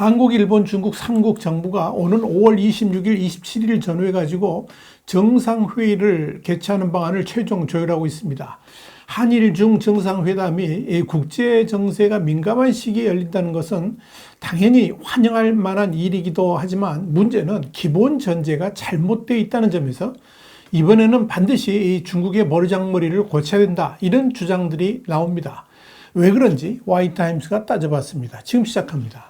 한국, 일본, 중국 3국 정부가 오는 5월 26일, 27일 전후해가지고 정상회의를 개최하는 방안을 최종 조율하고 있습니다. 한일 중 정상회담이 국제 정세가 민감한 시기에 열린다는 것은 당연히 환영할 만한 일이기도 하지만 문제는 기본 전제가 잘못되어 있다는 점에서 이번에는 반드시 이 중국의 머리장머리를 고쳐야 된다, 이런 주장들이 나옵니다. 왜 그런지 와이타임스가 따져봤습니다. 지금 시작합니다.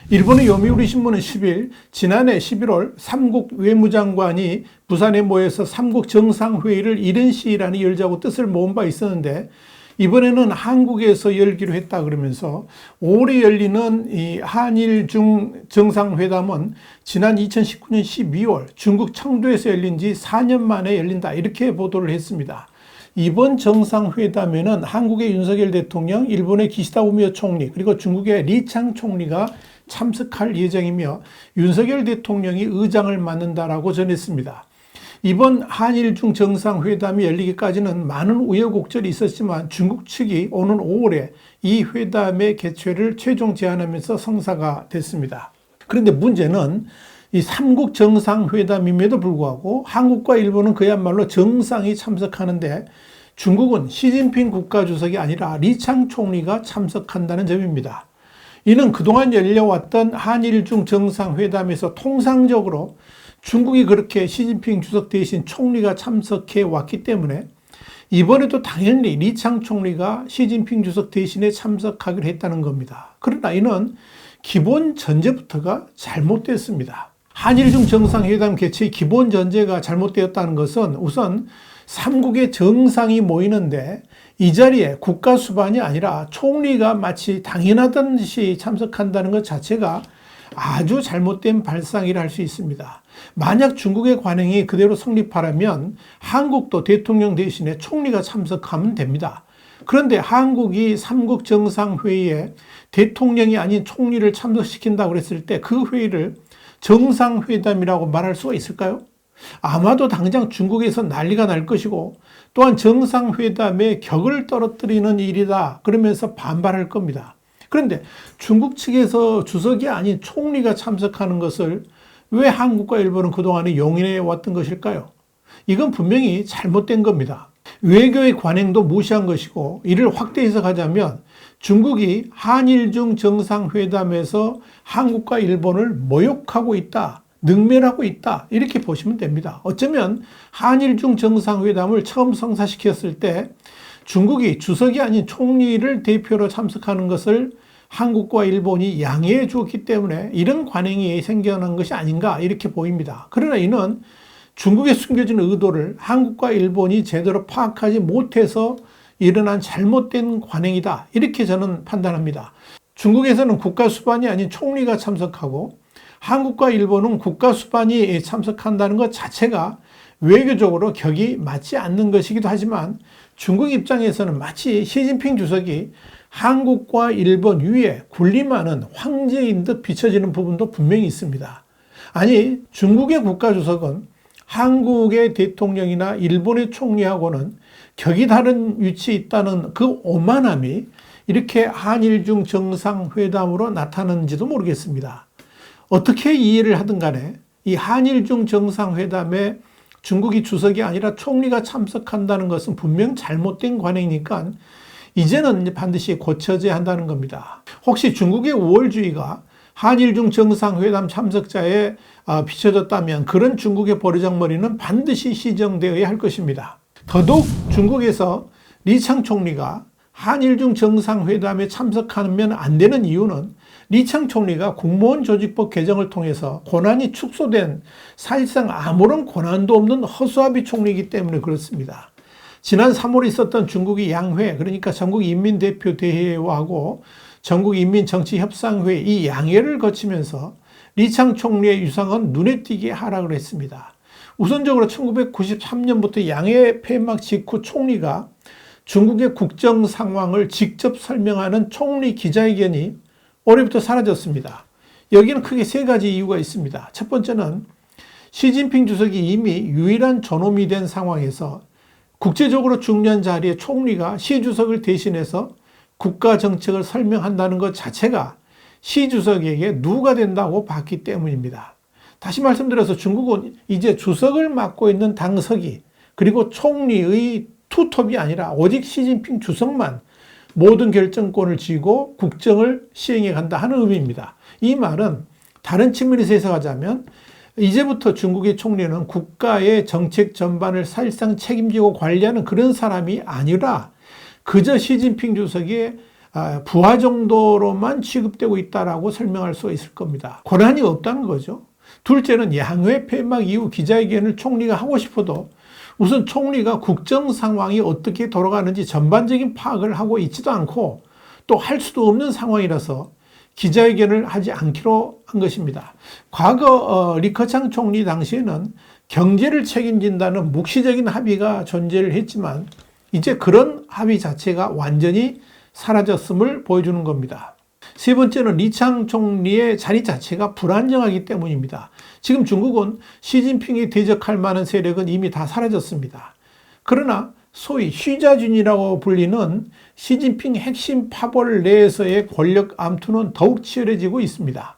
일본의 요미우리 신문은 10일 지난해 11월 삼국 외무장관이 부산에 모여서 삼국 정상회의를 이른 시일 안에 열자고 뜻을 모은 바 있었는데 이번에는 한국에서 열기로 했다 그러면서 올해 열리는 이 한일 중 정상회담은 지난 2019년 12월 중국 청도에서 열린 지 4년 만에 열린다, 이렇게 보도를 했습니다. 이번 정상회담에는 한국의 윤석열 대통령, 일본의 기시다 우미오 총리, 그리고 중국의 리창 총리가 참석할 예정이며 윤석열 대통령이 의장을 맡는다라고 전했습니다. 이번 한일 중 정상회담이 열리기까지는 많은 우여곡절이 있었지만 중국 측이 오는 5월에 이 회담의 개최를 최종 제안하면서 성사가 됐습니다. 그런데 문제는 이 삼국 정상회담임에도 불구하고 한국과 일본은 그야말로 정상이 참석하는데 중국은 시진핑 국가주석이 아니라 리창 총리가 참석한다는 점입니다. 이는 그동안 열려왔던 한일 중 정상회담에서 통상적으로 중국이 그렇게 시진핑 주석 대신 총리가 참석해 왔기 때문에 이번에도 당연히 리창 총리가 시진핑 주석 대신에 참석하기로 했다는 겁니다. 그러나 이는 기본 전제부터가 잘못됐습니다. 한일 중 정상회담 개최의 기본 전제가 잘못되었다는 것은 우선 삼국의 정상이 모이는데 이 자리에 국가 수반이 아니라 총리가 마치 당연하던 듯이 참석한다는 것 자체가 아주 잘못된 발상이라 할 수 있습니다. 만약 중국의 관행이 그대로 성립하려면 한국도 대통령 대신에 총리가 참석하면 됩니다. 그런데 한국이 삼국 정상회의에 대통령이 아닌 총리를 참석시킨다고 했을 때 그 회의를 정상회담이라고 말할 수가 있을까요? 아마도 당장 중국에서 난리가 날 것이고 또한 정상회담의 격을 떨어뜨리는 일이다 그러면서 반발할 겁니다. 그런데 중국 측에서 주석이 아닌 총리가 참석하는 것을 왜 한국과 일본은 그동안에 용인해 왔던 것일까요? 이건 분명히 잘못된 겁니다. 외교의 관행도 무시한 것이고 이를 확대 해석하자면 중국이 한일 중 정상회담에서 한국과 일본을 모욕하고 있다, 능멸하고 있다, 이렇게 보시면 됩니다. 어쩌면 한일 중 정상회담을 처음 성사시켰을 때 중국이 주석이 아닌 총리를 대표로 참석하는 것을 한국과 일본이 양해해 주었기 때문에 이런 관행이 생겨난 것이 아닌가, 이렇게 보입니다. 그러나 이는 중국의 숨겨진 의도를 한국과 일본이 제대로 파악하지 못해서 일어난 잘못된 관행이다, 이렇게 저는 판단합니다. 중국에서는 국가 수반이 아닌 총리가 참석하고 한국과 일본은 국가 수반이 참석한다는 것 자체가 외교적으로 격이 맞지 않는 것이기도 하지만 중국 입장에서는 마치 시진핑 주석이 한국과 일본 위에 군림하는 황제인 듯 비춰지는 부분도 분명히 있습니다. 아니, 중국의 국가주석은 한국의 대통령이나 일본의 총리하고는 격이 다른 위치에 있다는 그 오만함이 이렇게 한일 중 정상회담으로 나타나는지도 모르겠습니다. 어떻게 이해를 하든 간에 이 한일 중 정상회담에 중국이 주석이 아니라 총리가 참석한다는 것은 분명 잘못된 관행이니까 이제는 반드시 고쳐져야 한다는 겁니다. 혹시 중국의 우월주의가 한일 중 정상회담 참석자에 비춰졌다면 그런 중국의 버르장머리는 반드시 시정되어야 할 것입니다. 더더욱 중국에서 리창 총리가 한일 중 정상회담에 참석하면 안 되는 이유는 리창 총리가 국무원 조직법 개정을 통해서 권한이 축소된 사실상 아무런 권한도 없는 허수아비 총리이기 때문에 그렇습니다. 지난 3월에 있었던 중국의 양회, 그러니까 전국인민대표대회하고 전국인민정치협상회, 이 양회를 거치면서 리창 총리의 유상은 눈에 띄게 하락을 했습니다. 우선적으로 1993년부터 양회 폐막 직후 총리가 중국의 국정 상황을 직접 설명하는 총리 기자회견이 올해부터 사라졌습니다. 여기는 크게 세 가지 이유가 있습니다. 첫 번째는 시진핑 주석이 이미 유일한 존엄이 된 상황에서 국제적으로 중요한 자리에 총리가 시 주석을 대신해서 국가 정책을 설명한다는 것 자체가 시 주석에게 누가 된다고 봤기 때문입니다. 다시 말씀드려서 중국은 이제 주석을 맡고 있는 당서기 그리고 총리의 투톱이 아니라 오직 시진핑 주석만 모든 결정권을 쥐고 국정을 시행해 간다 하는 의미입니다. 이 말은 다른 측면에서 해석하자면 이제부터 중국의 총리는 국가의 정책 전반을 사실상 책임지고 관리하는 그런 사람이 아니라 그저 시진핑 주석의 부하 정도로만 취급되고 있다라고 설명할 수 있을 겁니다. 권한이 없다는 거죠. 둘째는 양회 폐막 이후 기자회견을 총리가 하고 싶어도 우선 총리가 국정 상황이 어떻게 돌아가는지 전반적인 파악을 하고 있지도 않고 또 할 수도 없는 상황이라서 기자회견을 하지 않기로 한 것입니다. 과거 리커창 총리 당시에는 경제를 책임진다는 묵시적인 합의가 존재를 했지만 이제 그런 합의 자체가 완전히 사라졌음을 보여주는 겁니다. 세 번째는 리창 총리의 자리 자체가 불안정하기 때문입니다. 지금 중국은 시진핑이 대적할 만한 세력은 이미 다 사라졌습니다. 그러나 소위 쉬자준이라고 불리는 시진핑 핵심 파벌 내에서의 권력 암투는 더욱 치열해지고 있습니다.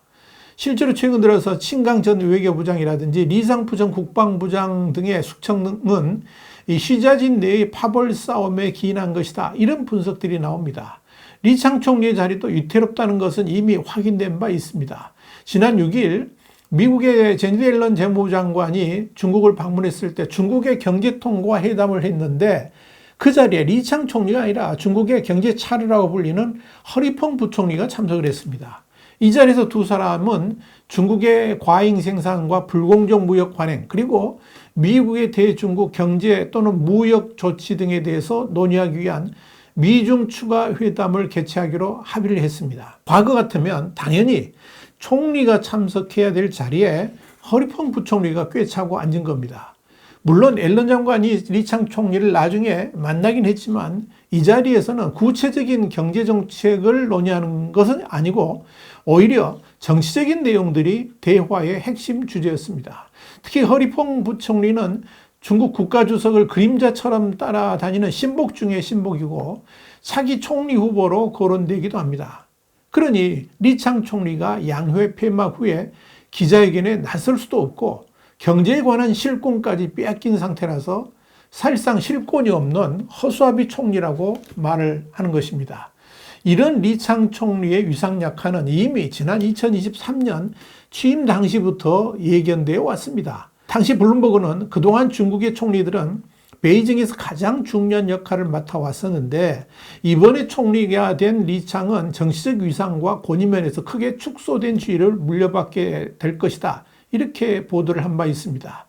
실제로 최근 들어서 친강 전 외교부장이라든지 리상푸 전 국방부장 등의 숙청은 이 쉬자진 내의 파벌 싸움에 기인한 것이다. 이런 분석들이 나옵니다. 리창 총리의 자리도 위태롭다는 것은 이미 확인된 바 있습니다. 지난 6일 미국의 제니드 옐런 재무부 장관이 중국을 방문했을 때 중국의 경제통과 회담을 했는데 그 자리에 리창 총리가 아니라 중국의 경제차르라고 불리는 허리펑 부총리가 참석을 했습니다. 이 자리에서 두 사람은 중국의 과잉 생산과 불공정 무역 관행 그리고 미국의 대중국 경제 또는 무역 조치 등에 대해서 논의하기 위한 미중 추가 회담을 개최하기로 합의를 했습니다. 과거 같으면 당연히 총리가 참석해야 될 자리에 허리펑 부총리가 꿰차고 앉은 겁니다. 물론 앨런 장관이 리창 총리를 나중에 만나긴 했지만 이 자리에서는 구체적인 경제정책을 논의하는 것은 아니고 오히려 정치적인 내용들이 대화의 핵심 주제였습니다. 특히 허리펑 부총리는 중국 국가주석을 그림자처럼 따라다니는 신복 중의 신복이고 차기 총리 후보로 거론되기도 합니다. 그러니 리창 총리가 양회 폐막 후에 기자회견에 나설 수도 없고 경제에 관한 실권까지 빼앗긴 상태라서 사실상 실권이 없는 허수아비 총리라고 말을 하는 것입니다. 이런 리창 총리의 위상약화는 이미 지난 2023년 취임 당시부터 예견되어 왔습니다. 당시 블룸버그는 그동안 중국의 총리들은 베이징에서 가장 중요한 역할을 맡아왔었는데 이번에 총리가 된 리창은 정치적 위상과 권위면에서 크게 축소된 지위를 물려받게 될 것이다. 이렇게 보도를 한 바 있습니다.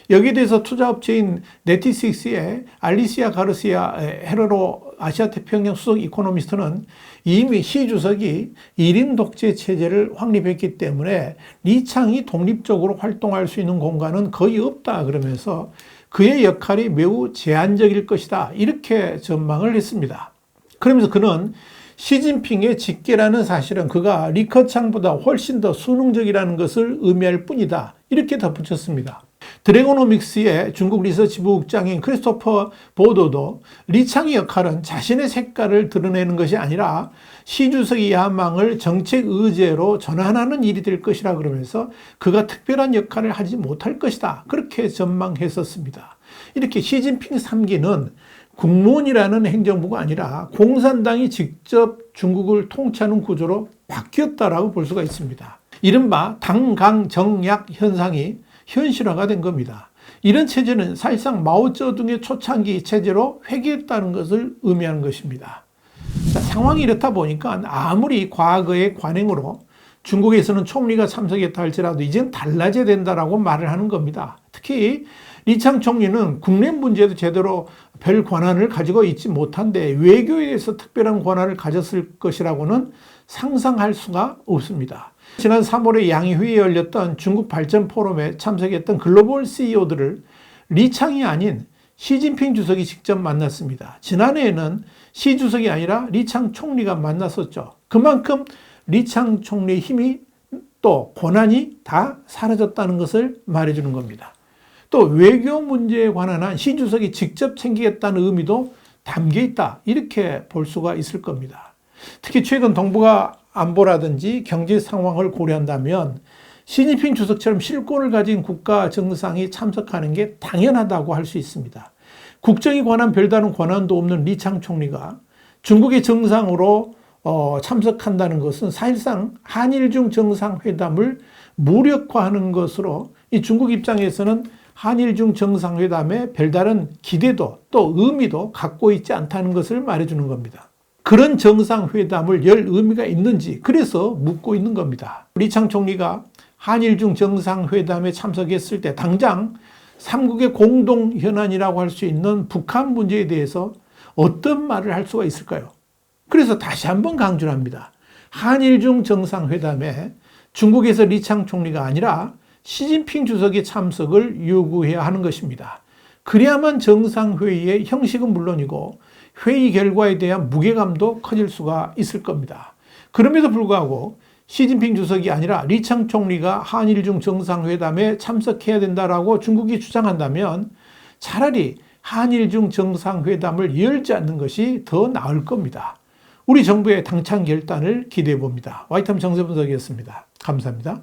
여기에 대해서 투자업체인 네티식스의 알리시아 가르시아 헤러로 아시아태평양 수석 이코노미스트는 이미 시 주석이 1인 독재 체제를 확립했기 때문에 리창이 독립적으로 활동할 수 있는 공간은 거의 없다 그러면서 그의 역할이 매우 제한적일 것이다 이렇게 전망을 했습니다. 그러면서 그는 시진핑의 직계라는 사실은 그가 리커창보다 훨씬 더 수능적이라는 것을 의미할 뿐이다 이렇게 덧붙였습니다. 드래고노믹스의 중국 리서치부 국장인 크리스토퍼 보도도 리창의 역할은 자신의 색깔을 드러내는 것이 아니라 시 주석의 야망을 정책 의제로 전환하는 일이 될 것이라 그러면서 그가 특별한 역할을 하지 못할 것이다 그렇게 전망했었습니다. 이렇게 시진핑 3기는 국무원이라는 행정부가 아니라 공산당이 직접 중국을 통치하는 구조로 바뀌었다라고 볼 수가 있습니다. 이른바 당강정약 현상이 현실화가 된 겁니다. 이런 체제는 사실상 마오쩌둥의 초창기 체제로 회귀했다는 것을 의미하는 것입니다. 자, 상황이 이렇다 보니까 아무리 과거의 관행으로 중국에서는 총리가 참석했다 할지라도 이제는 달라져야 된다라고 말을 하는 겁니다. 특히 리창 총리는 국내 문제도 제대로 별 권한을 가지고 있지 못한데 외교에 대해서 특별한 권한을 가졌을 것이라고는 상상할 수가 없습니다. 지난 3월에 양회의에 열렸던 중국 발전 포럼에 참석했던 글로벌 CEO들을 리창이 아닌 시진핑 주석이 직접 만났습니다. 지난해에는 시 주석이 아니라 리창 총리가 만났었죠. 그만큼 리창 총리의 힘이 또 고난이 다 사라졌다는 것을 말해주는 겁니다. 또 외교 문제에 관한 한 시 주석이 직접 챙기겠다는 의미도 담겨 있다, 이렇게 볼 수가 있을 겁니다. 특히 최근 동북아 안보라든지 경제 상황을 고려한다면 시진핑 주석처럼 실권을 가진 국가 정상이 참석하는 게 당연하다고 할 수 있습니다. 국정에 관한 별다른 권한도 없는 리창 총리가 중국의 정상으로 참석한다는 것은 사실상 한일중 정상회담을 무력화하는 것으로 이 중국 입장에서는 한일중 정상회담에 별다른 기대도 또 의미도 갖고 있지 않다는 것을 말해주는 겁니다. 그런 정상회담을 열 의미가 있는지 그래서 묻고 있는 겁니다. 리창 총리가 한일중 정상회담에 참석했을 때 당장 삼국의 공동 현안이라고 할 수 있는 북한 문제에 대해서 어떤 말을 할 수가 있을까요? 그래서 다시 한번 강조를 합니다. 한일중 정상회담에 중국에서 리창 총리가 아니라 시진핑 주석의 참석을 요구해야 하는 것입니다. 그래야만 정상회의의 형식은 물론이고 회의 결과에 대한 무게감도 커질 수가 있을 겁니다. 그럼에도 불구하고 시진핑 주석이 아니라 리창 총리가 한일중 정상회담에 참석해야 된다라고 중국이 주장한다면 차라리 한일중 정상회담을 열지 않는 것이 더 나을 겁니다. 우리 정부의 당찬 결단을 기대해 봅니다. 와이탐 정세분석이었습니다. 감사합니다.